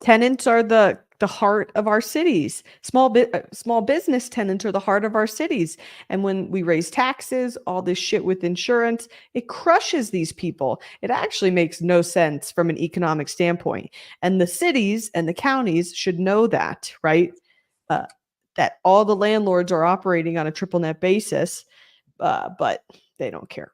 Tenants are the heart of our cities. Small business tenants are the heart of our cities. And when we raise taxes, all this shit with insurance, it crushes these people. It actually makes no sense from an economic standpoint. And the cities and the counties should know that, right? That all the landlords are operating on a triple net basis, but they don't care.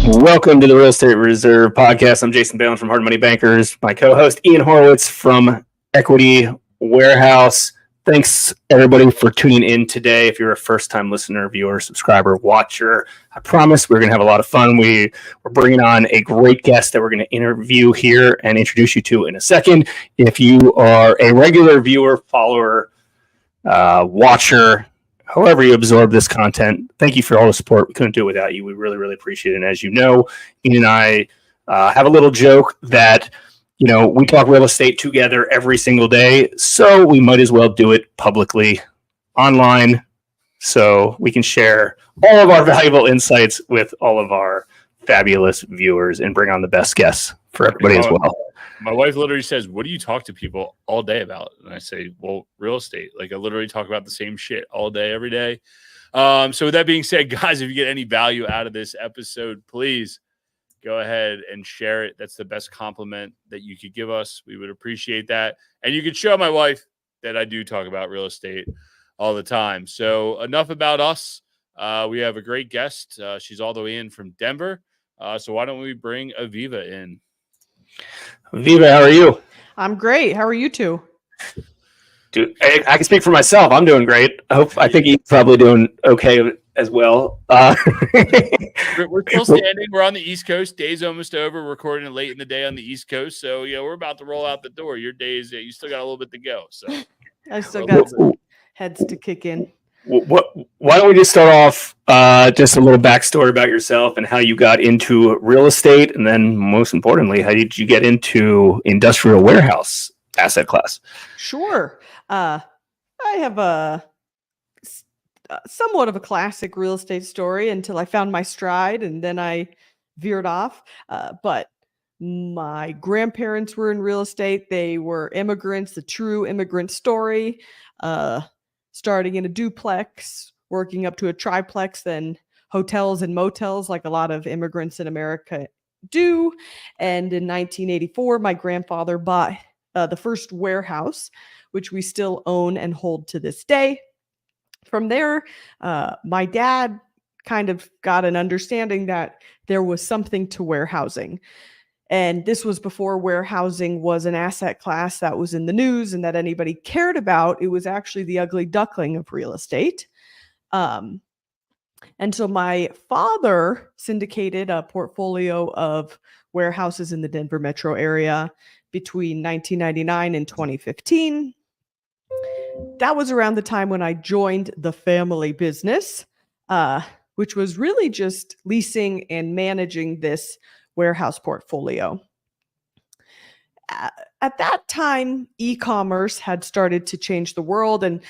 Welcome to the Real Estate Reserve Podcast. I'm Jason Balin from Hard Money Bankers. My co-host Ian Horowitz from Equity Warehouse. Thanks everybody for tuning in today. If you're a first-time listener, viewer, subscriber, watcher, I promise we're going to have a lot of fun. We're bringing on a great guest that we're going to interview here and introduce you to in a second. If you are a regular viewer, follower, watcher, however you absorb this content, thank you for all the support. We couldn't do it without you. We really, really appreciate it. And as you know, Ian and I have a little joke that, you know, we talk real estate together every single day, so we might as well do it publicly online so we can share all of our valuable insights with all of our fabulous viewers and bring on the best guests for everybody as well. My wife literally says, "What do you talk to people all day about?" And I say, "Well, real estate." Like I literally talk about the same shit all day, every day. So with that being said, guys, if you get any value out of this episode, please go ahead and share it. That's the best compliment that you could give us. We would appreciate that. And you could show my wife that I do talk about real estate all the time. So enough about us. We have a great guest. She's all the way in from Denver. So why don't we bring Aviva in? Aviva, how are you? I'm great. How are you two? Dude, I can speak for myself. I'm doing great. I think he's probably doing okay as well. We're still standing. We're on the East Coast. Day's almost over. We're recording it late in the day on the East Coast. So, yeah, we're about to roll out the door. Your days, you still got a little bit to go. So I still got some heads to kick in. Why don't we just start off just a little backstory about yourself and how you got into real estate, and then most importantly, how did you get into industrial warehouse asset class? Sure. I have a somewhat of a classic real estate story until I found my stride, and then I veered off. But my grandparents were in real estate. They were immigrants, the true immigrant story. Starting in a duplex, working up to a triplex, then hotels and motels like a lot of immigrants in America do. And in 1984, my grandfather bought the first warehouse, which we still own and hold to this day. From there, my dad kind of got an understanding that there was something to warehousing. And this was before warehousing was an asset class that was in the news and that anybody cared about. It was actually the ugly duckling of real estate. And so my father syndicated a portfolio of warehouses in the Denver metro area between 1999 and 2015. That was around the time when I joined the family business, which was really just leasing and managing this warehouse portfolio. At that time, e-commerce had started to change the world. And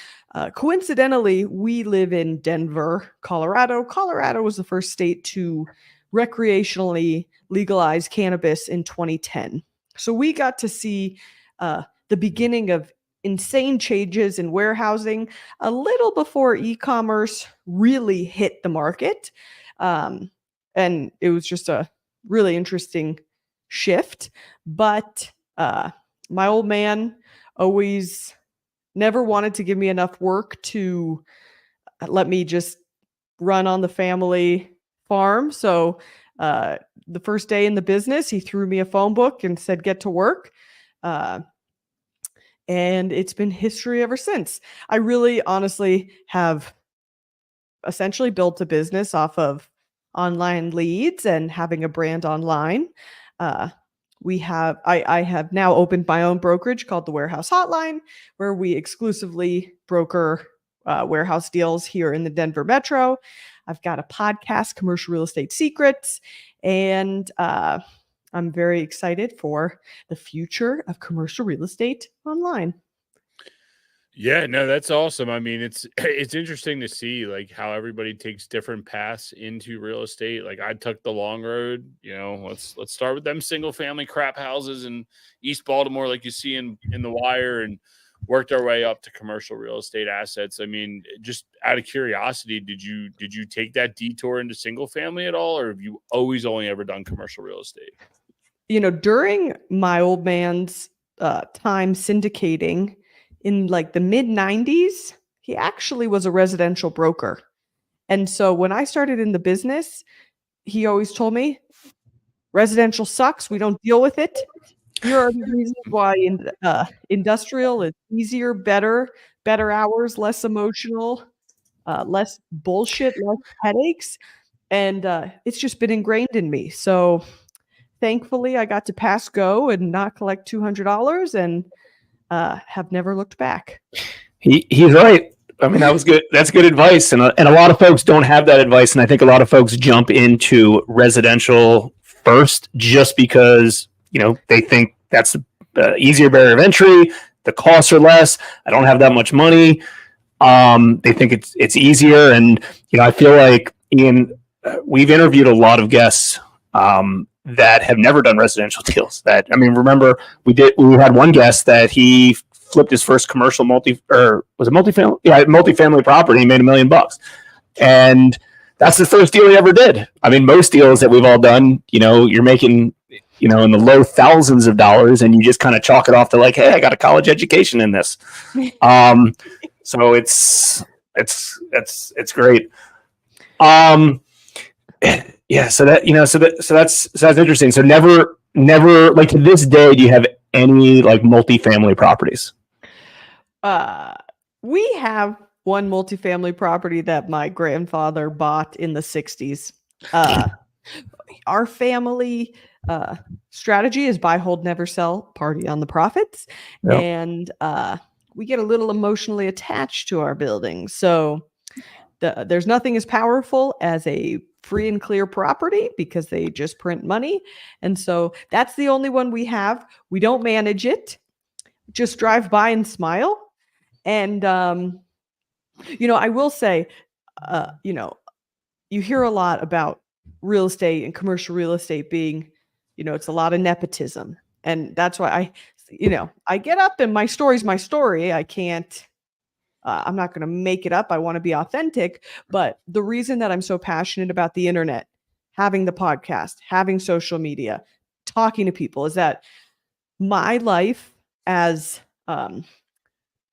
coincidentally, we live in Denver, Colorado. Colorado was the first state to recreationally legalize cannabis in 2010. So we got to see the beginning of insane changes in warehousing a little before e-commerce really hit the market. And it was just a really interesting shift. But my old man always never wanted to give me enough work to let me just run on the family farm. So the first day in the business, he threw me a phone book and said, "Get to work." And it's been history ever since. I really honestly have essentially built a business off of online leads and having a brand online. I have now opened my own brokerage called the Warehouse Hotline, where we exclusively broker warehouse deals here in the Denver metro. I've got a podcast, Commercial Real Estate Secrets, and I'm very excited for the future of commercial real estate online. Yeah, no, that's awesome. I mean, it's interesting to see like how everybody takes different paths into real estate. Like I took the long road, let's start with them single family crap houses in East Baltimore, like you see in the Wire, and worked our way up to commercial real estate assets. I mean, just out of curiosity, did you take that detour into single family at all, or have you always only ever done commercial real estate? During my old man's time syndicating in like the mid 90s, he actually was a residential broker. And so when I started in the business, he always told me, residential sucks. We don't deal with it. Here are the reasons why industrial is easier, better hours, less emotional, less bullshit, less headaches. And it's just been ingrained in me. So thankfully, I got to pass go and not collect $200 and have never looked back. He's right. I mean, that was good. That's good advice. And a lot of folks don't have that advice. And I think a lot of folks jump into residential first just because, they think that's the easier barrier of entry. The costs are less. I don't have that much money. They think it's easier. And, I feel like, Ian, we've interviewed a lot of guests that have never done residential deals. Remember we had one guest that he flipped his first commercial multifamily? Yeah, multifamily property. He made $1 million, and that's the first deal he ever did. I mean, most deals that we've all done, you're making, in the low thousands of dollars, and you just kind of chalk it off to like, hey, I got a college education in this. So it's great. Yeah. So that's interesting. So never like to this day, do you have any like multifamily properties? We have one multifamily property that my grandfather bought in the 60s. Our family strategy is buy, hold, never sell, party on the profits. Yep. And we get a little emotionally attached to our buildings. So there's nothing as powerful as a free and clear property because they just print money. And so that's the only one we have. We don't manage it. Just drive by and smile. And, I will say, you hear a lot about real estate and commercial real estate being, it's a lot of nepotism. And that's why I get up and my story's my story. I can't, I'm not going to make it up. I want to be authentic. But the reason that I'm so passionate about the internet, having the podcast, having social media, talking to people is that my life as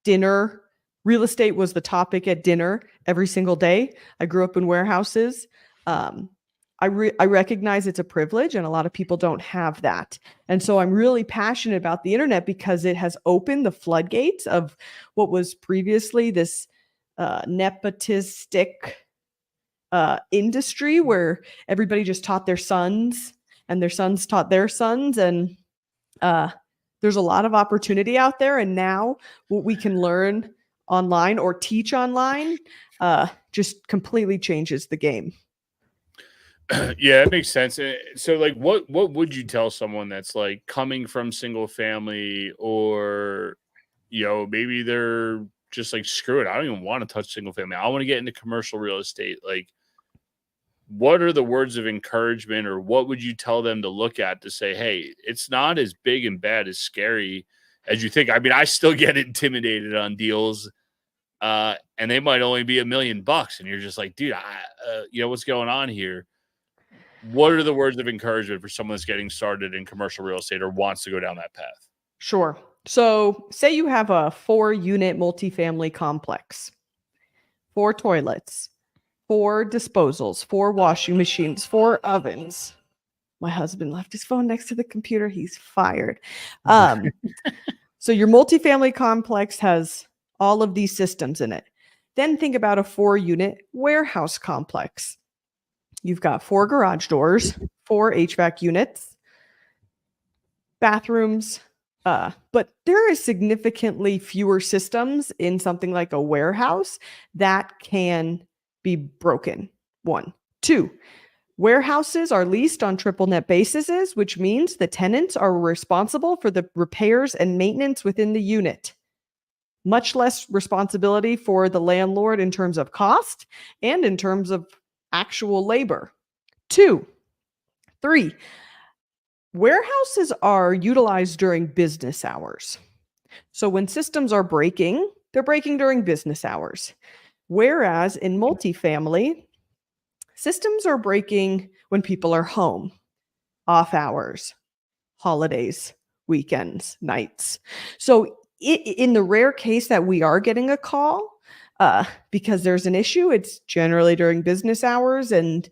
dinner, real estate was the topic at dinner every single day. I grew up in warehouses. I recognize it's a privilege and a lot of people don't have that. And so I'm really passionate about the internet because it has opened the floodgates of what was previously this nepotistic industry where everybody just taught their sons and their sons taught their sons. And there's a lot of opportunity out there. And now what we can learn online or teach online just completely changes the game. Yeah, it makes sense. So like what would you tell someone that's like coming from single family or maybe they're just like, screw it, I don't even want to touch single family, I want to get into commercial real estate. Like, what are the words of encouragement or what would you tell them to look at to say, hey, it's not as big and bad as scary as you think? I mean, I still get intimidated on deals and they might only be $1 million and you're just like, dude, what's going on here? What are the words of encouragement for someone that's getting started in commercial real estate or wants to go down that path? Sure. So say you have a 4-unit multifamily complex, 4 toilets, 4 disposals, 4 washing machines, 4 ovens. My husband left his phone next to the computer. He's fired. So your multifamily complex has all of these systems in it. Then think about a 4-unit warehouse complex. You've got 4 garage doors, 4 HVAC units, bathrooms, but there is significantly fewer systems in something like a warehouse that can be broken. 1. 2, warehouses are leased on triple net bases, which means the tenants are responsible for the repairs and maintenance within the unit. much less responsibility for the landlord in terms of cost and in terms of actual labor. 2, 3, warehouses are utilized during business hours. So when systems are breaking, they're breaking during business hours. Whereas in multifamily, systems are breaking when people are home, off hours, holidays, weekends, nights. So in the rare case that we are getting a call because there's an issue, it's generally during business hours, and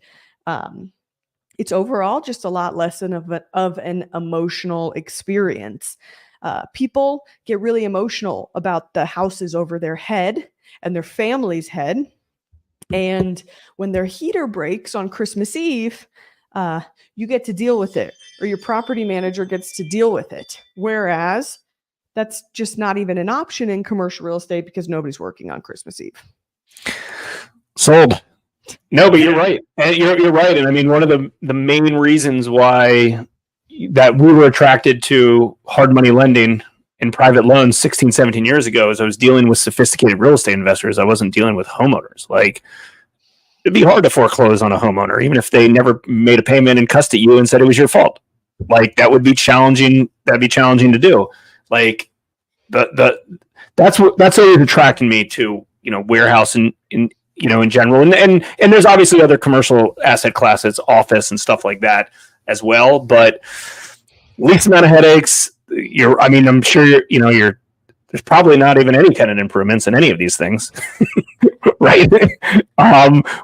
it's overall just a lot less of an emotional experience. People get really emotional about the houses over their head and their family's head. And when their heater breaks on Christmas Eve, you get to deal with it, or your property manager gets to deal with it. Whereas that's just not even an option in commercial real estate because nobody's working on Christmas Eve. Sold. No, but you're right. And you're right. And I mean, one of the main reasons why that we were attracted to hard money lending and private loans 16, 17 years ago is I was dealing with sophisticated real estate investors. I wasn't dealing with homeowners. Like, it'd be hard to foreclose on a homeowner, even if they never made a payment and cussed at you and said it was your fault. Like, that would be challenging. That'd be challenging to do. Like, that's always attracting me to, warehouse in general. And there's obviously other commercial asset classes, office and stuff like that as well. But least amount of headaches. I'm sure there's probably not even any tenant improvements in any of these things. Right.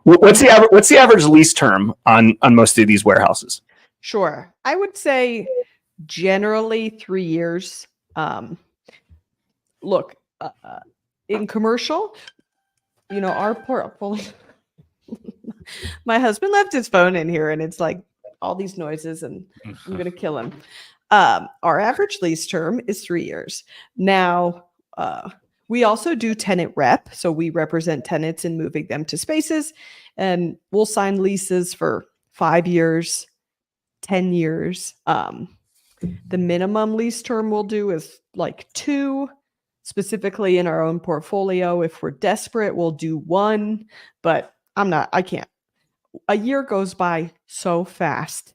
What's the average lease term on most of these warehouses? Sure. I would say generally 3 years. Look, in commercial, our portfolio, my husband left his phone in here and it's like all these noises and I'm going to kill him. Our average lease term is 3 years. Now, we also do tenant rep. So we represent tenants in moving them to spaces, and we'll sign leases for 5 years, 10 years. The minimum lease term we'll do is like 2, specifically in our own portfolio. If we're desperate, we'll do 1, but I can't. A year goes by so fast.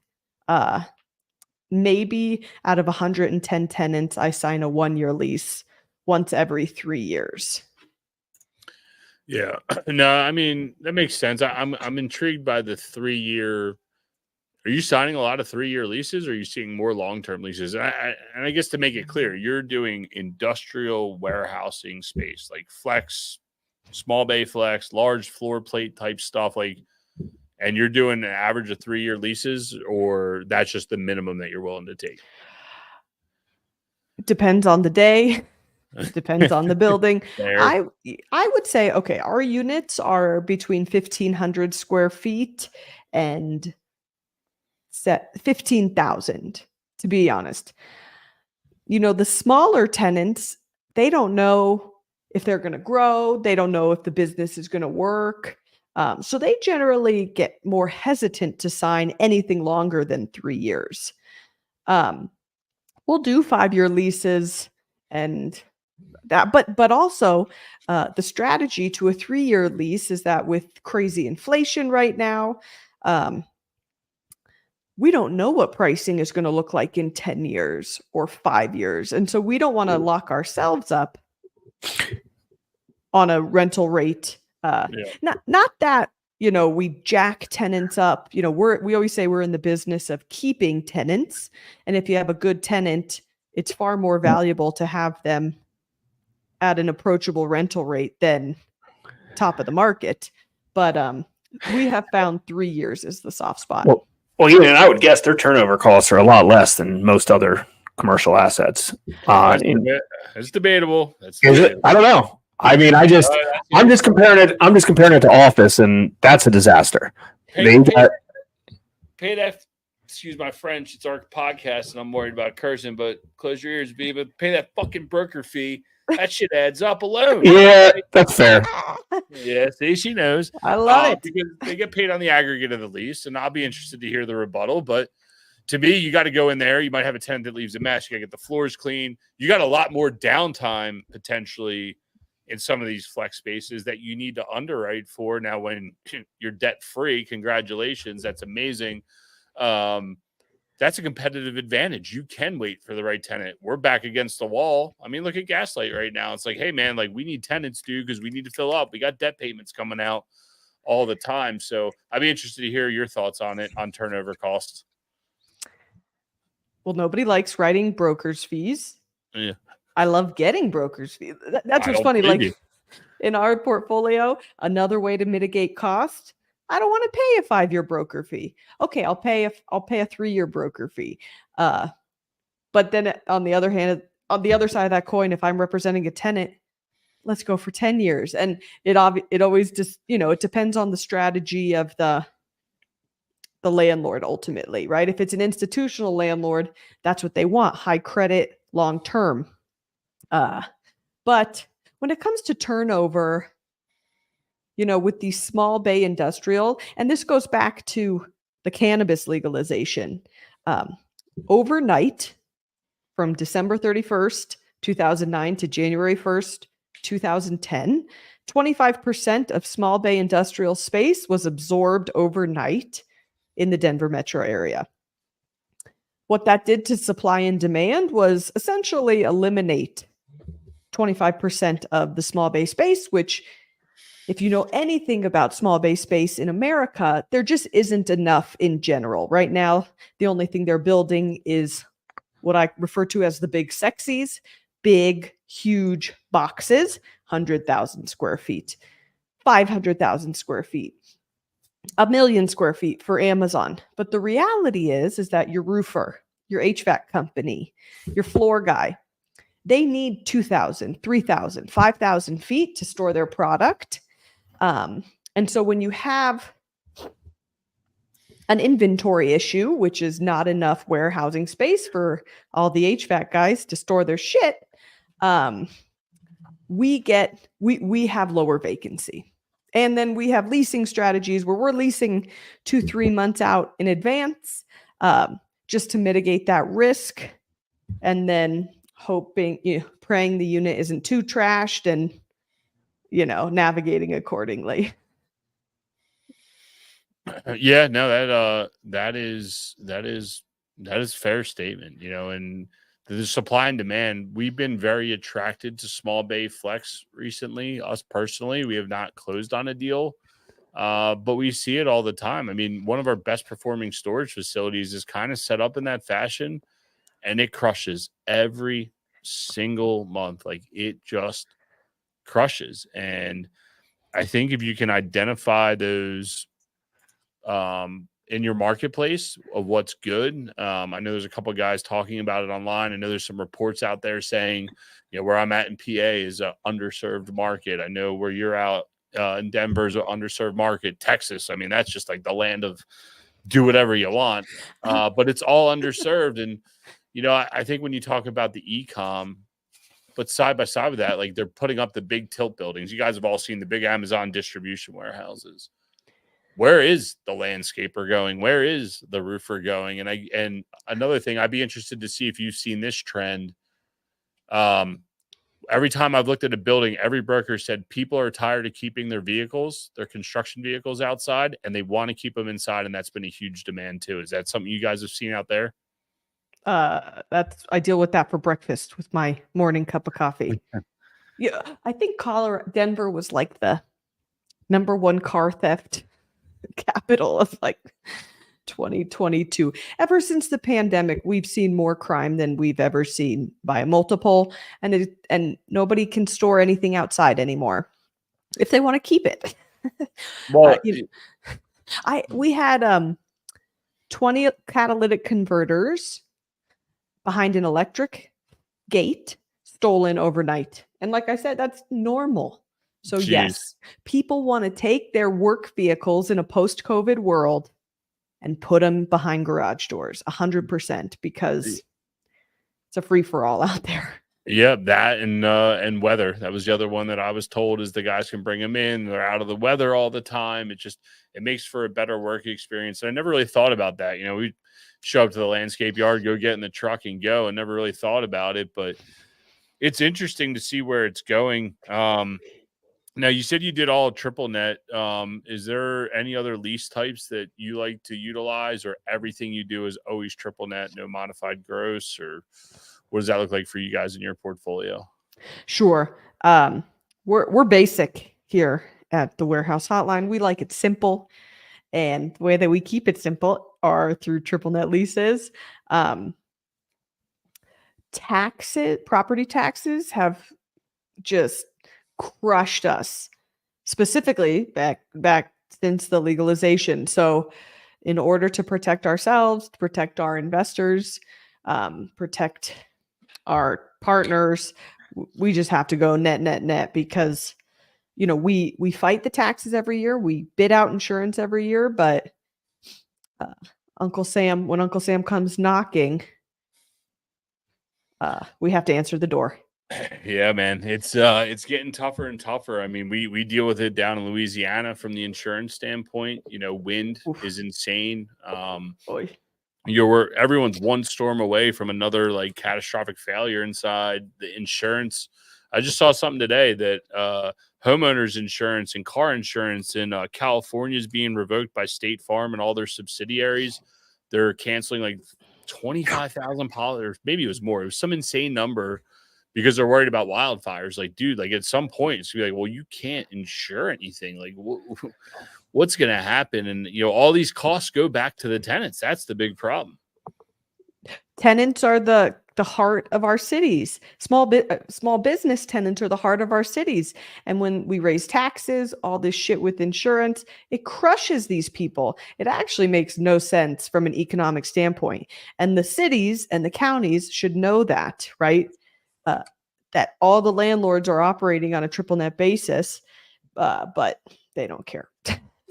Maybe out of 110 tenants, I sign a 1-year lease once every 3 years. Yeah, no, I mean, that makes sense. I'm intrigued by the 3-year. Are you signing a lot of 3-year leases, or are you seeing more long-term leases? And I guess to make it clear, you're doing industrial warehousing space, like flex, small bay flex, large floor plate type stuff, and you're doing an average of 3-year leases, or that's just the minimum that you're willing to take? Depends on the day. Depends on the building. I would say, okay, our units are between 1,500 square feet and 15,000, to be honest. The smaller tenants, they don't know if they're going to grow. They don't know if the business is going to work. So they generally get more hesitant to sign anything longer than 3 years. We'll do 5-year leases and that, but also the strategy to a 3-year lease is that with crazy inflation right now, we don't know what pricing is going to look like in 10 years or 5 years. And so we don't want to lock ourselves up on a rental rate. Not that, we jack tenants up. We always say we're in the business of keeping tenants. And if you have a good tenant, it's far more valuable to have them at an approachable rental rate than top of the market. But we have found 3 years is the soft spot. Well, even I would guess their turnover costs are a lot less than most other commercial assets. It's debatable. Is it? I don't know. I mean, I'm just comparing it. I'm just comparing it to office, and that's a disaster. Pay that. Excuse my French. It's our podcast, and I'm worried about cursing. But close your ears, B. But pay that fucking broker fee. That shit adds up alone. Yeah, that's fair. Yeah, see, she knows. I love it. Because they get paid on the aggregate of the lease, and I'll be interested to hear the rebuttal. But to me, you got to go in there. You might have a tenant that leaves a mess. You got to get the floors clean. You got a lot more downtime potentially in some of these flex spaces that you need to underwrite for. Now, when you're debt free, congratulations. That's amazing. That's a competitive advantage. You can wait for the right tenant. We're back against the wall. I mean, look at Gaslight right now. It's like, hey, man, like we need tenants, dude, because we need to fill up. We got debt payments coming out all the time. So I'd be interested to hear your thoughts on it, on turnover costs. Well, nobody likes writing broker's fees. Yeah. I love getting broker's fees. That's what's funny. Like in our portfolio, another way to mitigate cost. I don't want to pay a 5-year broker fee. Okay, I'll pay a 3-year broker fee. But then on the other hand, on the other side of that coin, if I'm representing a tenant, let's go for 10 years. And it always just, it depends on the strategy of the landlord ultimately, right? If it's an institutional landlord, that's what they want, high credit, long term. But when it comes to turnover, with these small bay industrial, and this goes back to the cannabis legalization, overnight from December 31st, 2009 to January 1st, 2010, 25% of small bay industrial space was absorbed overnight in the Denver metro area. What that did to supply and demand was essentially eliminate 25% of the small bay space, which, if you know anything about small bay space in America, there just isn't enough in general. Right now, the only thing they're building is what I refer to as the big sexies, big, huge boxes, 100,000 square feet, 500,000 square feet, 1 million square feet for Amazon. But the reality is that your roofer, your HVAC company, your floor guy, they need 2,000, 3,000, 5,000 feet to store their product. And so when you have an inventory issue, which is not enough warehousing space for all the HVAC guys to store their shit, we have lower vacancy. And then we have leasing strategies where we're leasing 2-3 months out in advance, just to mitigate that risk. And then praying the unit isn't too trashed and, navigating accordingly. Yeah, no, that is fair statement, and the supply and demand, we've been very attracted to small bay flex recently. Us personally, we have not closed on a deal, but we see it all the time. I mean, one of our best performing storage facilities is kind of set up in that fashion, and it crushes every single month. Like, it just crushes. And I think if you can identify those in your marketplace of what's good. I know there's a couple of guys talking about it online. I know there's some reports out there saying, where I'm at in PA is an underserved market. I know where you're out in Denver is an underserved market. Texas, I mean, that's just like the land of do whatever you want, but it's all underserved. And, I think when you talk about the e-com, but side by side with that, like they're putting up the big tilt buildings. You guys have all seen the big Amazon distribution warehouses. Where is the landscaper going? Where is the roofer going? And another thing, I'd be interested to see if you've seen this trend. Every time I've looked at a building, every broker said people are tired of keeping their construction vehicles outside, and they want to keep them inside. And that's been a huge demand too. Is that something you guys have seen out there? I deal with that for breakfast with my morning cup of coffee. Yeah, I think Denver was like the number 1 car theft capital of like 2022. Ever since the pandemic, we've seen more crime than we've ever seen by a multiple, and nobody can store anything outside anymore if they want to keep it. Well, we had 20 catalytic converters behind an electric gate stolen overnight. And like I said, that's normal. So yes, people want to take their work vehicles in a post-COVID world and put them behind garage doors 100% because it's a free-for-all out there. Yeah, that and weather. That was the other one that I was told is the guys can bring them in. They're out of the weather all the time. It makes for a better work experience. And I never really thought about that. We show up to the landscape yard, go get in the truck and go, and never really thought about it. But it's interesting to see where it's going. Now you said you did all triple net. Is there any other lease types that you like to utilize, or everything you do is always triple net, no modified gross, or what does that look like for you guys in your portfolio? Sure. We're basic here at the Warehouse Hotline. We like it simple, and the way that we keep it simple are through triple net leases. Property taxes have just crushed us, specifically back since the legalization. So in order to protect ourselves, to protect our investors, protect our partners, we just have to go net because we fight the taxes every year, we bid out insurance every year, but when Uncle Sam comes knocking, we have to answer the door. Yeah, man, it's getting tougher and tougher. I mean, we deal with it down in Louisiana from the insurance standpoint. Wind Oof. is insane. Boy. Everyone's one storm away from another like catastrophic failure inside the insurance. I just saw something today that homeowners insurance and car insurance in California is being revoked by State Farm and all their subsidiaries. They're canceling like 25,000 policies, maybe it was more. It was some insane number because they're worried about wildfires. Like, dude, like at some point it's gonna be like, well, you can't insure anything. Like, what's going to happen? And, all these costs go back to the tenants. That's the big problem. Tenants are the heart of our cities. Small business tenants are the heart of our cities. And when we raise taxes, all this shit with insurance, it crushes these people. It actually makes no sense from an economic standpoint. And the cities and the counties should know that, right? That all the landlords are operating on a triple net basis, but they don't care.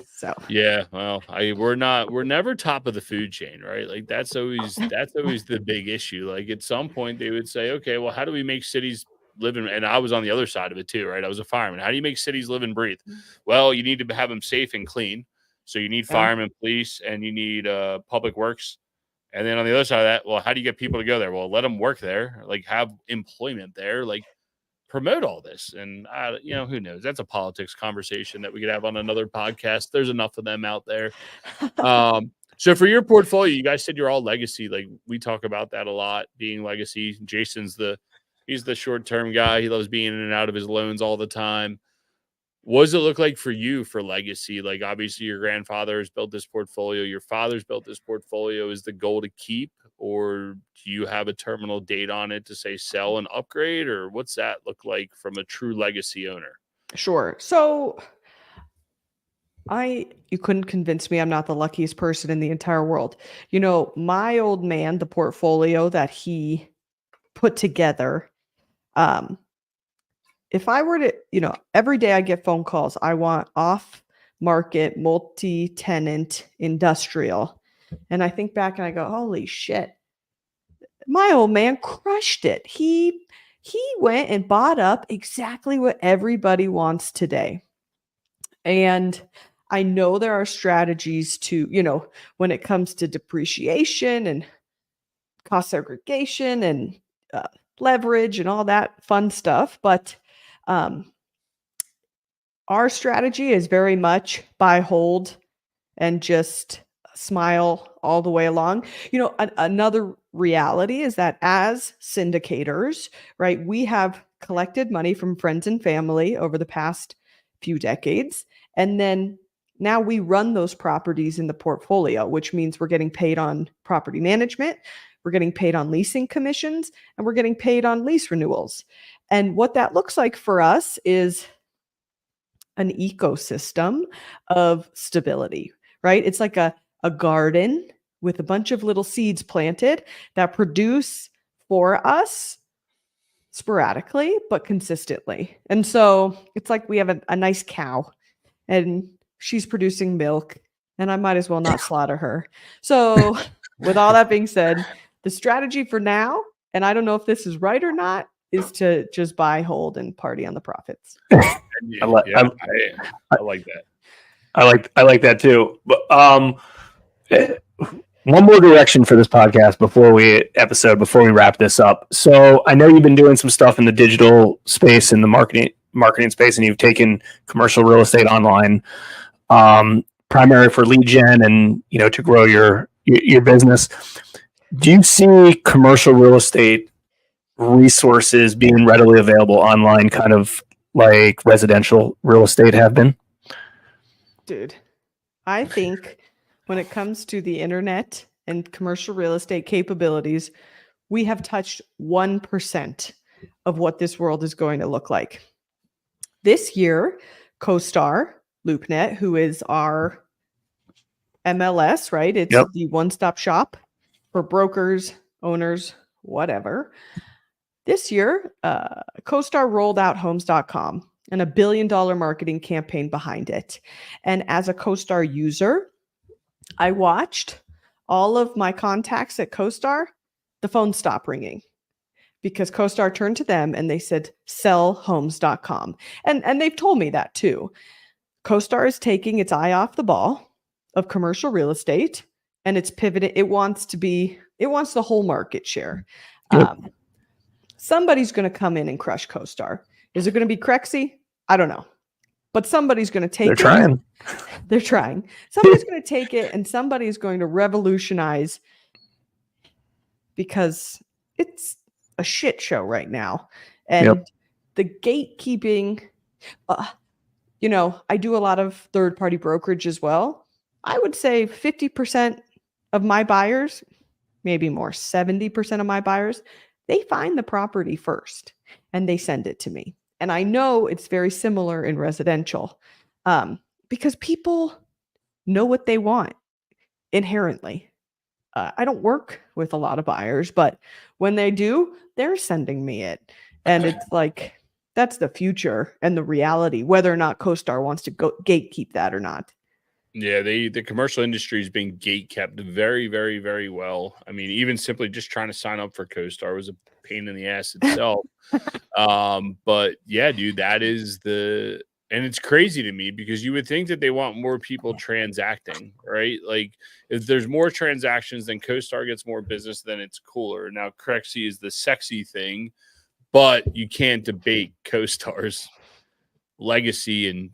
So yeah, well, we're never top of the food chain, right? Like that's always the big issue. Like at some point they would say, okay, well, how do we make cities live in? And I was on the other side of it too, right? I was a fireman. How do you make cities live and breathe? Well, you need to have them safe and clean. So you need firemen, police, and you need public works. And then on the other side of that, well, how do you get people to go there? Well, let them work there, like have employment there, like promote all this. And who knows? That's a politics conversation that we could have on another podcast. There's enough of them out there. So for your portfolio, you guys said you're all legacy. Like we talk about that a lot, being legacy. Jason's he's the short-term guy. He loves being in and out of his loans all the time. What does it look like for you for legacy? Like obviously your grandfather has built this portfolio. Your father's built this portfolio. Is the goal to keep, or do you have a terminal date on it to say sell and upgrade, or what's that look like from a true legacy owner? Sure. So you couldn't convince me I'm not the luckiest person in the entire world. My old man, the portfolio that he put together, if I were to, every day I get phone calls, I want off-market, multi-tenant, industrial. And I think back and I go, holy shit, my old man crushed it. He went and bought up exactly what everybody wants today. And I know there are strategies to, when it comes to depreciation and cost segregation and leverage and all that fun stuff. But our strategy is very much buy, hold, and just smile all the way along. Another reality is that as syndicators, right, we have collected money from friends and family over the past few decades. And then now we run those properties in the portfolio, which means we're getting paid on property management, we're getting paid on leasing commissions, and we're getting paid on lease renewals. And what that looks like for us is an ecosystem of stability, right? It's like a garden with a bunch of little seeds planted that produce for us sporadically, but consistently. And so it's like we have a nice cow and she's producing milk and I might as well not slaughter her. So with all that being said, the strategy for now, and I don't know if this is right or not, is to just buy, hold, and party on the profits. I like that. I like that too. But one more direction for this podcast before we wrap this up. So I know you've been doing some stuff in the digital space and the marketing space, and you've taken commercial real estate online, primary for lead gen and to grow your business. Do you see commercial real estate resources being readily available online, kind of like residential real estate have been? Dude, I think when it comes to the internet and commercial real estate capabilities, we have touched 1% of what this world is going to look like. This year, CoStar, LoopNet, who is our MLS, right? It's the one-stop shop for brokers, owners, whatever. This year, CoStar rolled out Homes.com and $1 billion marketing campaign behind it. And as a CoStar user, I watched all of my contacts at CoStar, the phone stopped ringing because CoStar turned to them and they said, sell Homes.com. And they've told me that too. CoStar is taking its eye off the ball of commercial real estate and it's pivoting. It wants the whole market share. Yep. Somebody's going to come in and crush CoStar. Is it going to be Crexy? I don't know. But somebody's going to take it. They're trying. Somebody's going to take it and somebody's going to revolutionize because it's a shit show right now. And the gatekeeping, I do a lot of third-party brokerage as well. I would say 50% of my buyers, maybe more, 70% of my buyers, they find the property first and they send it to me. And I know it's very similar in residential because people know what they want inherently. I don't work with a lot of buyers, but when they do, they're sending me it. And it's like, that's the future and the reality, whether or not CoStar wants to gatekeep that or not. Yeah, the commercial industry is being gatekept very, very, very well. I mean, even simply just trying to sign up for CoStar was a pain in the ass itself. But yeah, dude, that is and it's crazy to me because you would think that they want more people transacting, right? Like if there's more transactions, then CoStar gets more business, then it's cooler. Now, Crexy is the sexy thing, but you can't debate CoStar's legacy and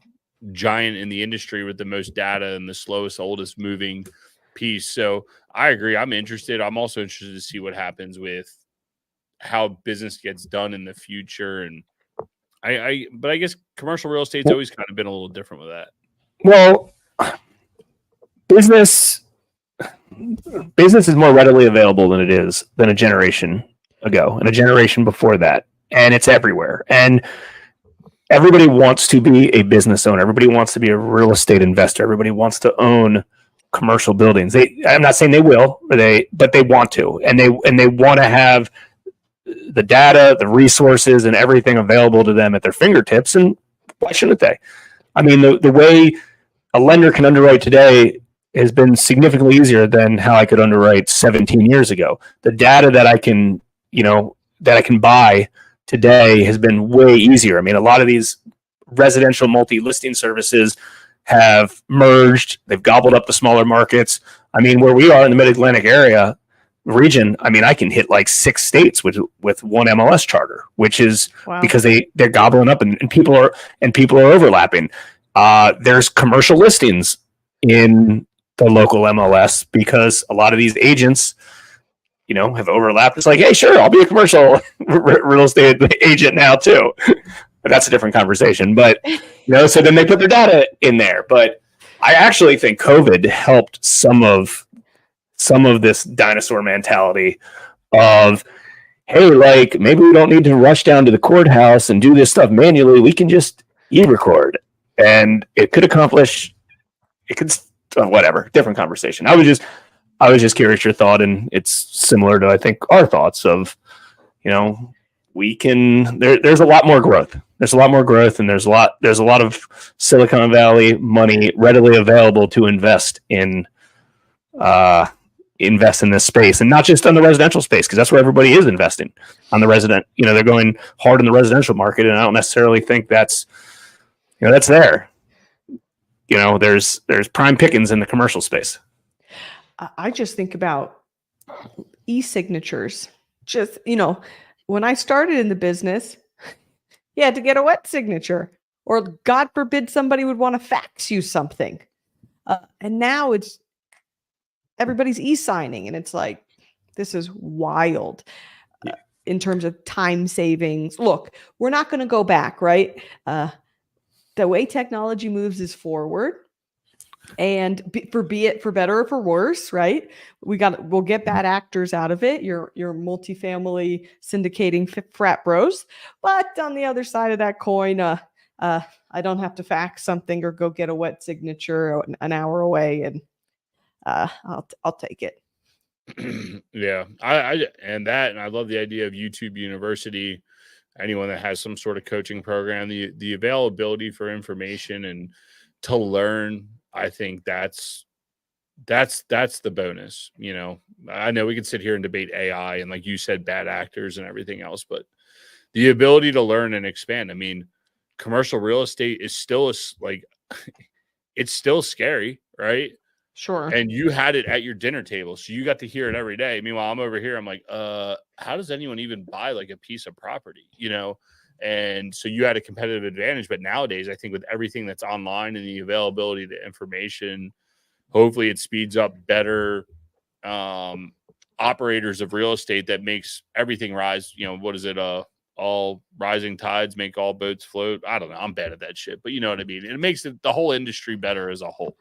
giant in the industry with the most data and the slowest, oldest moving piece. So I agree. I'm interested. I'm also interested to see what happens with how business gets done in the future. And but I guess commercial real estate's always kind of been a little different with that. Well, business is more readily available than a generation ago and a generation before that. And it's everywhere. And everybody wants to be a business owner. Everybody wants to be a real estate investor. Everybody wants to own commercial buildings. I'm not saying they will, but they want to, and they want to have the data, the resources, and everything available to them at their fingertips. And why shouldn't they? I mean, the way a lender can underwrite today has been significantly easier than how I could underwrite 17 years ago. The data that I can buy today has been way easier. I mean, a lot of these residential multi-listing services have merged. They've gobbled up the smaller markets. I mean, where we are in the Mid-Atlantic region, I mean, I can hit like 6 states with one MLS charter, which is because they're gobbling up and people are overlapping. There's commercial listings in the local MLS because a lot of these agents have overlapped. It's like, hey, sure, I'll be a commercial real estate agent now too. But that's a different conversation. But so then they put their data in there. But I actually think COVID helped some of this dinosaur mentality of, hey, like maybe we don't need to rush down to the courthouse and do this stuff manually. We can just e-record, and it could accomplish. It could whatever. Different conversation. I was just curious your thought, and it's similar to, I think, our thoughts of, we can, there's a lot more growth. There's a lot more growth, and there's a lot of Silicon Valley money readily available to invest in invest in this space, and not just on the residential space, because that's where everybody is investing on the resident. They're going hard in the residential market, and I don't necessarily think that's there. There's prime pickings in the commercial space. I just think about e-signatures. Just, when I started in the business, you had to get a wet signature, or God forbid somebody would want to fax you something. And now it's everybody's e-signing, and it's like, this is wild in terms of time savings. Look, we're not going to go back, right? The way technology moves is forward, and be it for better or for worse, right? We'll get bad actors out of it. Your multifamily syndicating frat bros, but on the other side of that coin, I don't have to fax something or go get a wet signature an hour away, and I'll take it. Yeah, I love the idea of YouTube University. Anyone that has some sort of coaching program, the availability for information and to learn, I think that's the bonus. I know we can sit here and debate AI and, like you said, bad actors and everything else, but the ability to learn and expand. I mean, commercial real estate is still it's still scary, right? Sure. And you had it at your dinner table, so you got to hear it every day. Meanwhile, I'm over here. I'm like, how does anyone even buy like a piece of property? And so you had a competitive advantage. But nowadays, I think with everything that's online and the availability to information, hopefully it speeds up better operators of real estate that makes everything rise. What is it? All rising tides make all boats float. I don't know. I'm bad at that shit, but you know what I mean? It makes the whole industry better as a whole,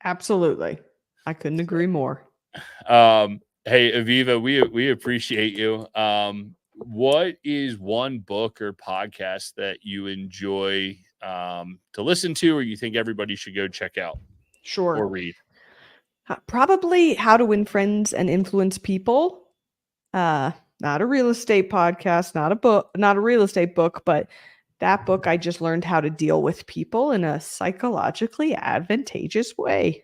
Absolutely. I couldn't agree more. Hey, Aviva, we appreciate you. What is one book or podcast that you enjoy to listen to, or you think everybody should go check out? Sure. Or read? Probably How to Win Friends and Influence People. Not a real estate podcast, not a real estate book, but that book, I just learned how to deal with people in a psychologically advantageous way.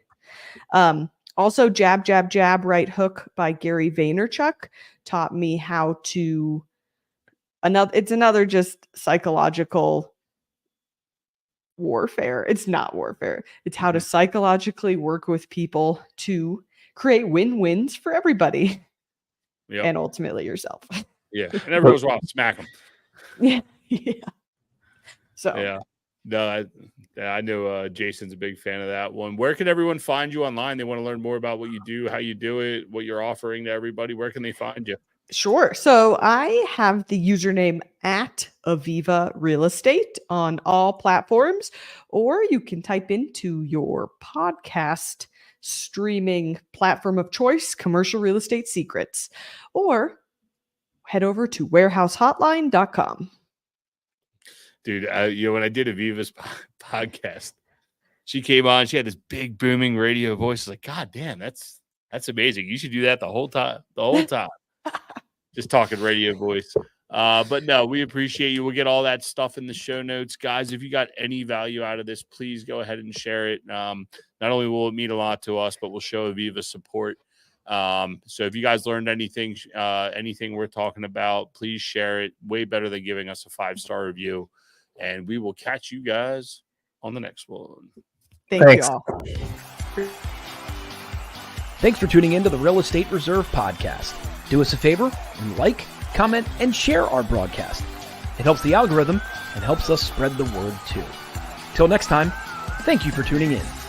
Also, Jab, Jab, Jab, Right Hook by Gary Vaynerchuk taught me how to, it's another just psychological warfare. It's not warfare. It's how to psychologically work with people to create win-wins for everybody. Yep. And ultimately yourself. Yeah. And every once in a while, smack them. Yeah. Yeah. So yeah. No, I know Jason's a big fan of that one. Where can everyone find you online? They want to learn more about what you do, how you do it, what you're offering to everybody. Where can they find you? Sure. So I have the username at Aviva Real Estate on all platforms, or you can type into your podcast streaming platform of choice, Commercial Real Estate Secrets, or head over to warehousehotline.com. Dude, when I did Aviva's podcast, she came on. She had this big booming radio voice. Like, God damn, that's amazing. You should do that the whole time. Just talking radio voice. But no, we appreciate you. We'll get all that stuff in the show notes, guys. If you got any value out of this, please go ahead and share it. Not only will it mean a lot to us, but we'll show Aviva support. So if you guys learned anything we're talking about, please share it. Way better than giving us a 5-star review. And we will catch you guys on the next one. Thanks. You all. Thanks for tuning in to the Real Estate Reserve podcast. Do us a favor and like, comment, and share our broadcast. It helps the algorithm and helps us spread the word too. Till next time, thank you for tuning in.